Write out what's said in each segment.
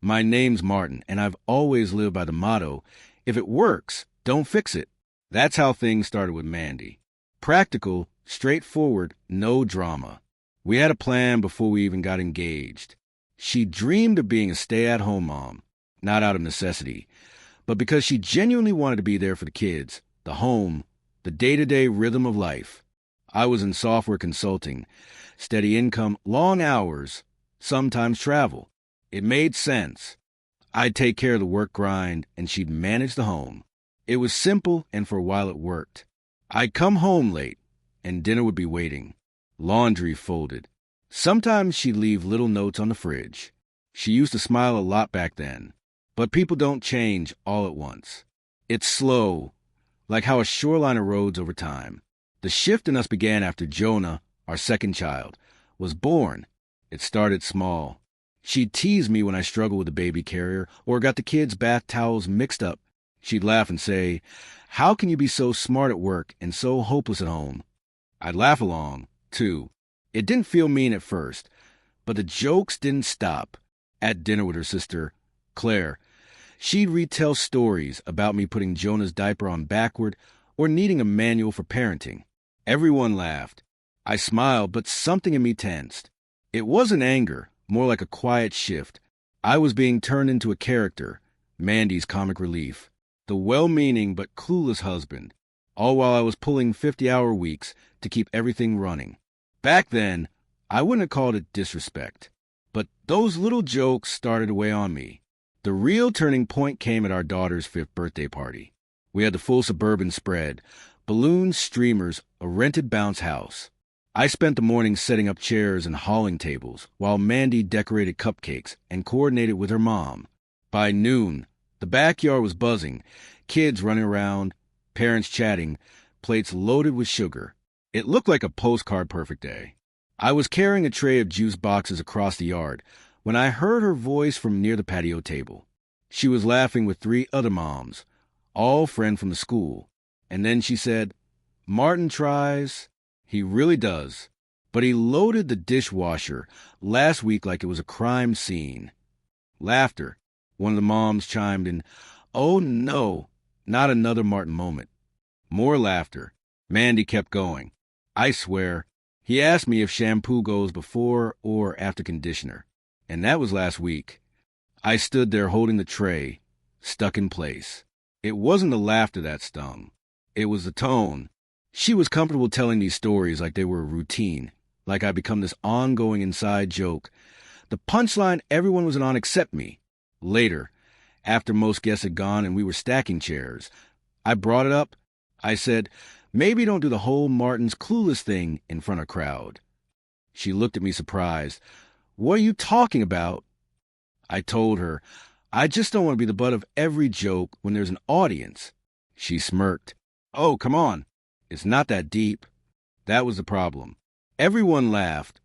My name's Martin, and I've always lived by the motto, if it works, don't fix it. That's how things started with Mandy. Practical, straightforward, no drama. We had a plan before we even got engaged. She dreamed of being a stay-at-home mom, not out of necessity, but because she genuinely wanted to be there for the kids, the home, the day-to-day rhythm of life. I was in software consulting, steady income, long hours, sometimes travel. It made sense. I'd take care of the work grind, and she'd manage the home. It was simple, and for a while it worked. I'd come home late, and dinner would be waiting. Laundry folded. Sometimes she'd leave little notes on the fridge. She used to smile a lot back then. But people don't change all at once. It's slow, like how a shoreline erodes over time. The shift in us began after Jonah, our second child, was born. It started small. She'd tease me when I struggled with the baby carrier or got the kids' bath towels mixed up. She'd laugh and say, "How can you be so smart at work and so hopeless at home?" I'd laugh along, too. It didn't feel mean at first, but the jokes didn't stop. At dinner with her sister, Claire, she'd retell stories about me putting Jonah's diaper on backward or needing a manual for parenting. Everyone laughed. I smiled, but something in me tensed. It wasn't anger, more like a quiet shift. I was being turned into a character, Mandy's comic relief, the well-meaning but clueless husband, all while I was pulling 50-hour weeks to keep everything running. Back then, I wouldn't have called it disrespect, but those little jokes started to weigh on me. The real turning point came at our daughter's 5th birthday party. We had the full suburban spread, balloons, streamers, a rented bounce house. I spent the morning setting up chairs and hauling tables, while Mandy decorated cupcakes and coordinated with her mom. By noon, the backyard was buzzing, kids running around, parents chatting, plates loaded with sugar. It looked like a postcard-perfect day. I was carrying a tray of juice boxes across the yard when I heard her voice from near the patio table. She was laughing with 3 other moms, all friends from the school. And then she said, "Martin tries. He really does. But he loaded the dishwasher last week like it was a crime scene." Laughter. One of the moms chimed in, "Oh no, not another Martin moment." More laughter. Mandy kept going. "I swear, he asked me if shampoo goes before or after conditioner. And that was last week." I stood there holding the tray, stuck in place. It wasn't the laughter that stung. It was the tone. She was comfortable telling these stories like they were a routine, like I'd become this ongoing inside joke. The punchline everyone was on except me. Later, after most guests had gone and we were stacking chairs, I brought it up. I said, "Maybe don't do the whole Martin's clueless thing in front of a crowd." She looked at me surprised. "What are you talking about?" I told her, "I just don't want to be the butt of every joke when there's an audience." She smirked. "Oh, come on. It's not that deep." That was the problem. Everyone laughed,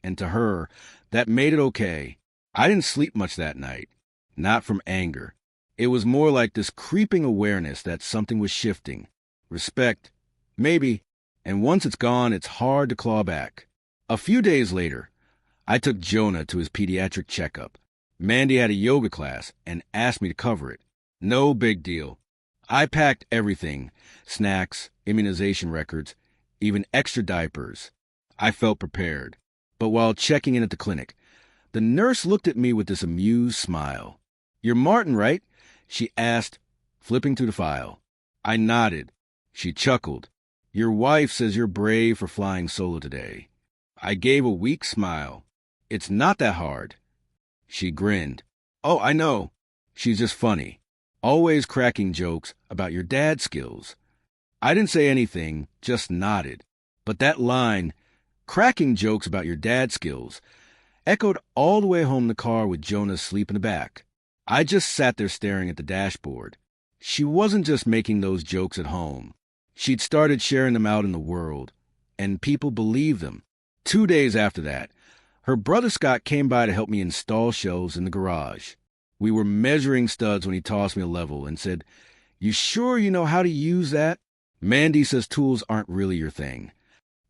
and to her, that made it okay. I didn't sleep much that night. Not from anger. It was more like this creeping awareness that something was shifting. Respect, maybe, and once it's gone, it's hard to claw back. A few days later, I took Jonah to his pediatric checkup. Mandy had a yoga class and asked me to cover it. No big deal. I packed everything, snacks, immunization records, even extra diapers. I felt prepared. But while checking in at the clinic, the nurse looked at me with this amused smile. "You're Martin, right?" she asked, flipping through the file. I nodded. She chuckled. "Your wife says you're brave for flying solo today." I gave a weak smile. "It's not that hard." She grinned. "Oh, I know. She's just funny. Always cracking jokes about your dad's skills." I didn't say anything, just nodded. But that line, "cracking jokes about your dad's skills," echoed all the way home in the car with Jonah asleep in the back. I just sat there staring at the dashboard. She wasn't just making those jokes at home. She'd started sharing them out in the world, and people believed them. 2 days after that, her brother Scott came by to help me install shelves in the garage. We were measuring studs when he tossed me a level and said, "You sure you know how to use that? Mandy says tools aren't really your thing."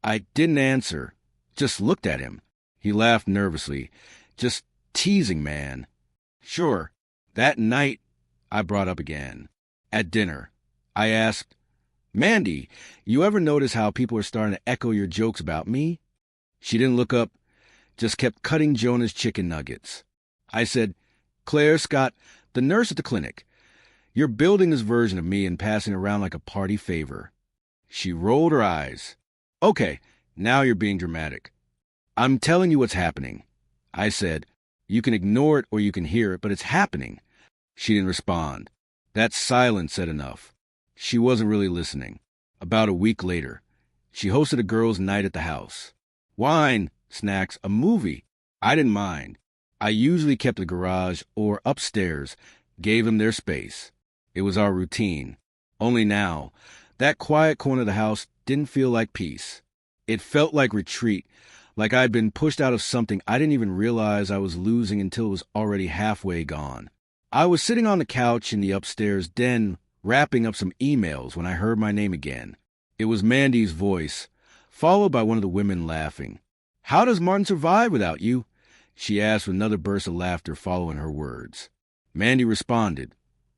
I didn't answer, just looked at him. He laughed nervously. "Just teasing, man." Sure. That night, I brought up again. At dinner, I asked, Mandy, you ever notice how people are starting to echo your jokes about me? She didn't look up, just kept cutting Jonah's chicken nuggets. I said, Claire, Scott, the nurse at the clinic, you're building this version of me and passing it around like a party favor. She rolled her eyes. Okay, now you're being dramatic. I'm telling you what's happening. I said, you can ignore it or you can hear it, but it's happening. She didn't respond. That silence said enough. She wasn't really listening. About a week later, she hosted a girls' night at the house. Wine, snacks, a movie. I didn't mind. I usually kept the garage or upstairs, gave them their space. It was our routine. Only now, that quiet corner of the house didn't feel like peace. It felt like retreat, like I'd been pushed out of something I didn't even realize I was losing until it was already halfway gone. I was sitting on the couch in the upstairs den, wrapping up some emails when I heard my name again. It was Mandy's voice, followed by one of the women laughing. How does Martin survive without you? She asked with another burst of laughter following her words. Mandy responded,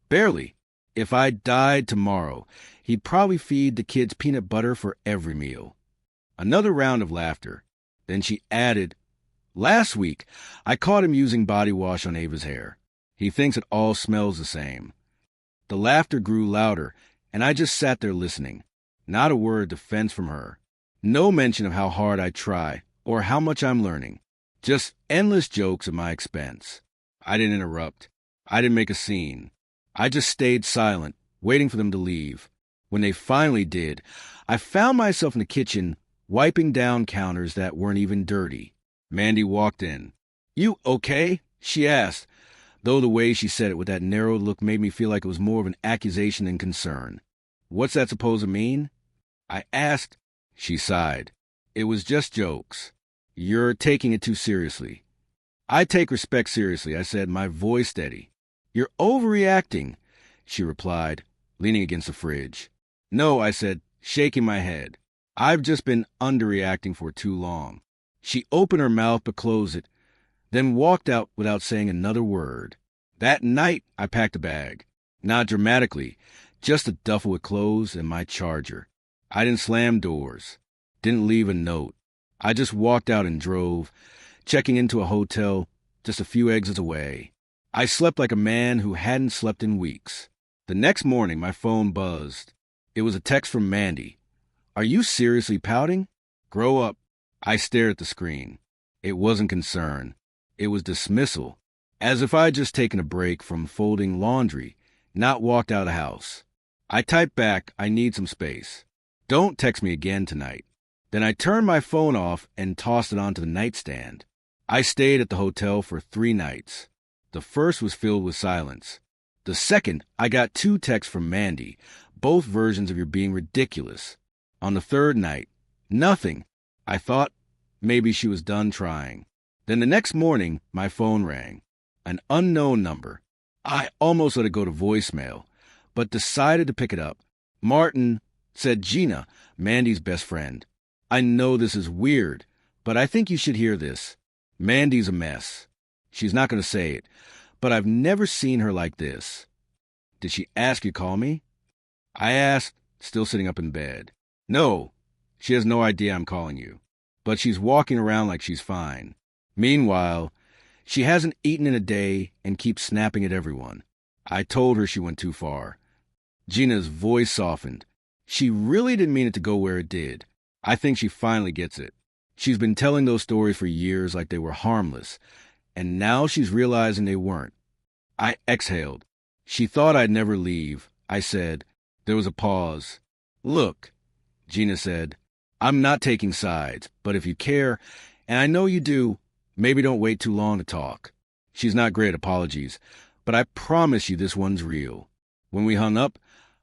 Barely. If I died tomorrow, he'd probably feed the kids peanut butter for every meal. Another round of laughter. Then she added, Last week, I caught him using body wash on Ava's hair. He thinks it all smells the same. The laughter grew louder, and I just sat there listening. Not a word of defense from her. No mention of how hard I try or how much I'm learning. Just endless jokes at my expense. I didn't interrupt. I didn't make a scene. I just stayed silent, waiting for them to leave. When they finally did, I found myself in the kitchen, wiping down counters that weren't even dirty. Mandy walked in. You okay? She asked, though the way she said it with that narrowed look made me feel like it was more of an accusation than concern. What's that supposed to mean? I asked. She sighed. It was just jokes. You're taking it too seriously. I take respect seriously, I said, my voice steady. You're overreacting, she replied, leaning against the fridge. No, I said, shaking my head. I've just been underreacting for too long. She opened her mouth but closed it, then walked out without saying another word. That night, I packed a bag. Not dramatically, just a duffel with clothes and my charger. I didn't slam doors, didn't leave a note. I just walked out and drove, checking into a hotel just a few exits away. I slept like a man who hadn't slept in weeks. The next morning, my phone buzzed. It was a text from Mandy. Are you seriously pouting? Grow up. I stared at the screen. It wasn't concern. It was dismissal, as if I'd just taken a break from folding laundry, not walked out of the house. I typed back, I need some space. Don't text me again tonight. Then I turned my phone off and tossed it onto the nightstand. I stayed at the hotel for 3 nights. The first was filled with silence. The second, I got 2 texts from Mandy, both versions of you're being ridiculous. On the third night, nothing. I thought maybe she was done trying. Then the next morning, my phone rang. An unknown number. I almost let it go to voicemail, but decided to pick it up. Martin said Gina, Mandy's best friend. I know this is weird, but I think you should hear this. Mandy's a mess. She's not going to say it, but I've never seen her like this. Did she ask you to call me? I asked, still sitting up in bed. No, she has no idea I'm calling you, but she's walking around like she's fine. Meanwhile, she hasn't eaten in a day and keeps snapping at everyone. I told her she went too far. Gina's voice softened. She really didn't mean it to go where it did. I think she finally gets it. She's been telling those stories for years like they were harmless, and now she's realizing they weren't. I exhaled. She thought I'd never leave. I said. There was a pause. Look, Gina said, I'm not taking sides, but if you care, and I know you do, maybe don't wait too long to talk. She's not great at apologies, but I promise you this one's real. When we hung up,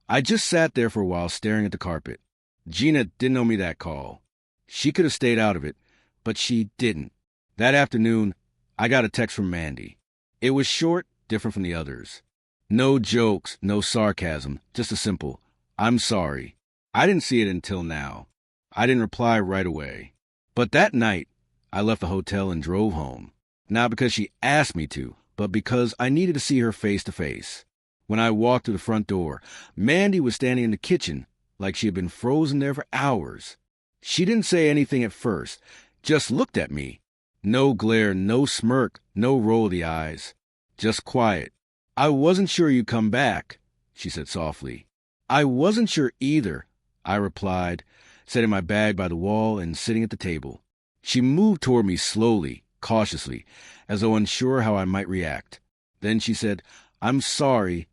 I just sat there for a while staring at the carpet. Gina didn't owe me that call. She could have stayed out of it, but she didn't. That afternoon, I got a text from Mandy. It was short, different from the others. No jokes, no sarcasm, just a simple, I'm sorry. I didn't see it until now. I didn't reply right away. But that night, I left the hotel and drove home. Not because she asked me to, but because I needed to see her face to face. When I walked through the front door, Mandy was standing in the kitchen like she had been frozen there for hours. She didn't say anything at first, just looked at me. No glare, no smirk, no roll of the eyes. Just quiet. "I wasn't sure you'd come back," she said softly. "I wasn't sure either," I replied, setting my bag by the wall and sitting at the table. She moved toward me slowly, cautiously, as though unsure how I might react. Then she said, "I'm sorry."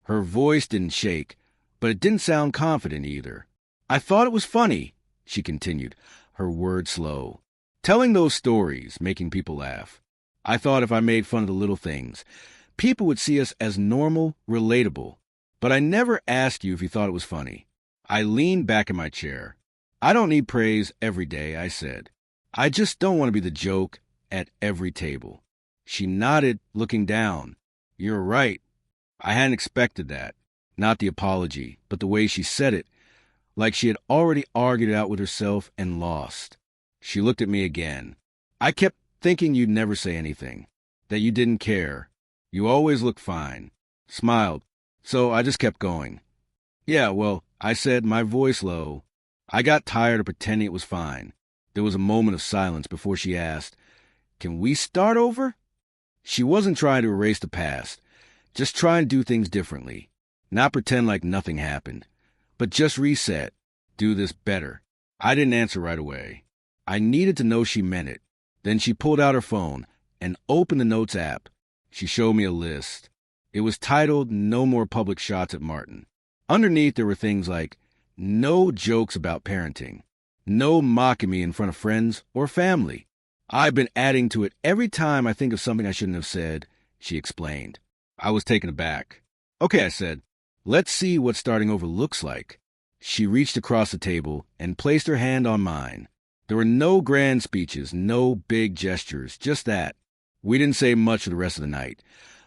Her voice didn't shake, but it didn't sound confident either. "I thought it was funny," she continued, her words slow. "Telling those stories, making people laugh. I thought if I made fun of the little things, people would see us as normal, relatable. But I never asked you if you thought it was funny." I leaned back in my chair. "I don't need praise every day," I said. "I just don't want to be the joke at every table." She nodded, looking down. "You're right. I hadn't expected that. Not the apology, but the way she said it, like she had already argued it out with herself and lost." She looked at me again. "I kept thinking you'd never say anything, that you didn't care. You always looked fine." Smiled. So I just kept going. "Yeah, well," I said, my voice low. I got tired of pretending it was fine. There was a moment of silence before she asked, "Can we start over?" She wasn't trying to erase the past, just trying to do things differently. Not pretend like nothing happened, but just reset, do this better. I didn't answer right away. I needed to know she meant it. Then she pulled out her phone and opened the Notes app. She showed me a list. It was titled "No More Public Shots at Martin." Underneath there were things like, "No jokes about parenting," "No mocking me in front of friends or family." "I've been adding to it every time I think of something I shouldn't have said," she explained. I was taken aback. "Okay," I said. "Let's see what starting over looks like." She reached across the table and placed her hand on mine. There were no grand speeches, no big gestures, just that. We didn't say much for the rest of the night,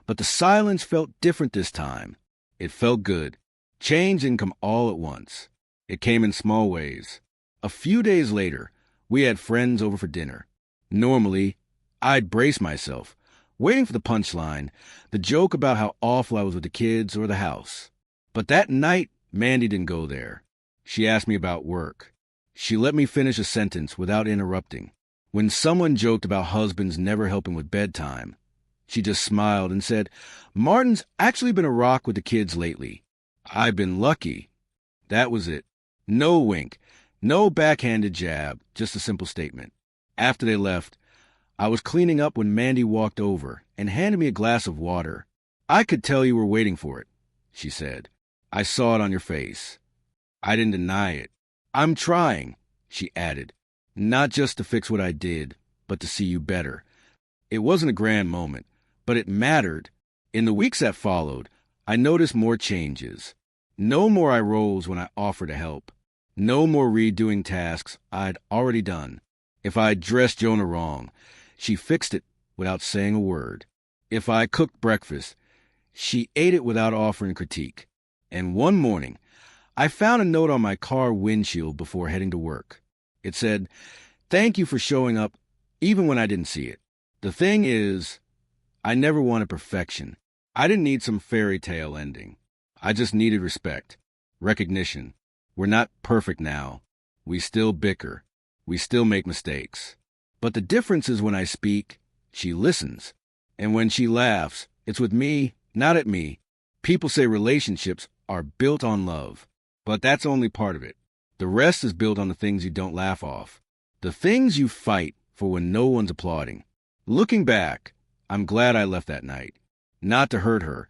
but the silence felt different this time. It felt good. Change didn't come all at once. It came in small ways. A few days later, we had friends over for dinner. Normally, I'd brace myself, waiting for the punchline, the joke about how awful I was with the kids or the house. But that night, Mandy didn't go there. She asked me about work. She let me finish a sentence without interrupting. When someone joked about husbands never helping with bedtime, she just smiled and said, "Martin's actually been a rock with the kids lately. I've been lucky." That was it. No wink, no backhanded jab, just a simple statement. After they left, I was cleaning up when Mandy walked over and handed me a glass of water. "I could tell you were waiting for it," she said. "I saw it on your face." I didn't deny it. "I'm trying," she added, "not just to fix what I did, but to see you better." It wasn't a grand moment, but it mattered. In the weeks that followed, I noticed more changes. No more eye rolls when I offered to help. No more redoing tasks I'd already done. If I dressed Jonah wrong, she fixed it without saying a word. If I cooked breakfast, she ate it without offering critique. And one morning, I found a note on my car windshield before heading to work. It said, "Thank you for showing up even when I didn't see it. The thing is, I never wanted perfection. I didn't need some fairy tale ending. I just needed respect, recognition. We're not perfect now. We still bicker. We still make mistakes. But the difference is when I speak, she listens. And when she laughs, it's with me, not at me." People say relationships are built on love, but that's only part of it. The rest is built on the things you don't laugh off, the things you fight for when no one's applauding. Looking back, I'm glad I left that night. Not to hurt her,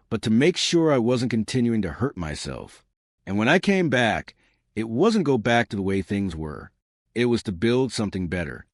but to make sure I wasn't continuing to hurt myself. And when I came back, it wasn't to go back to the way things were. It was to build something better.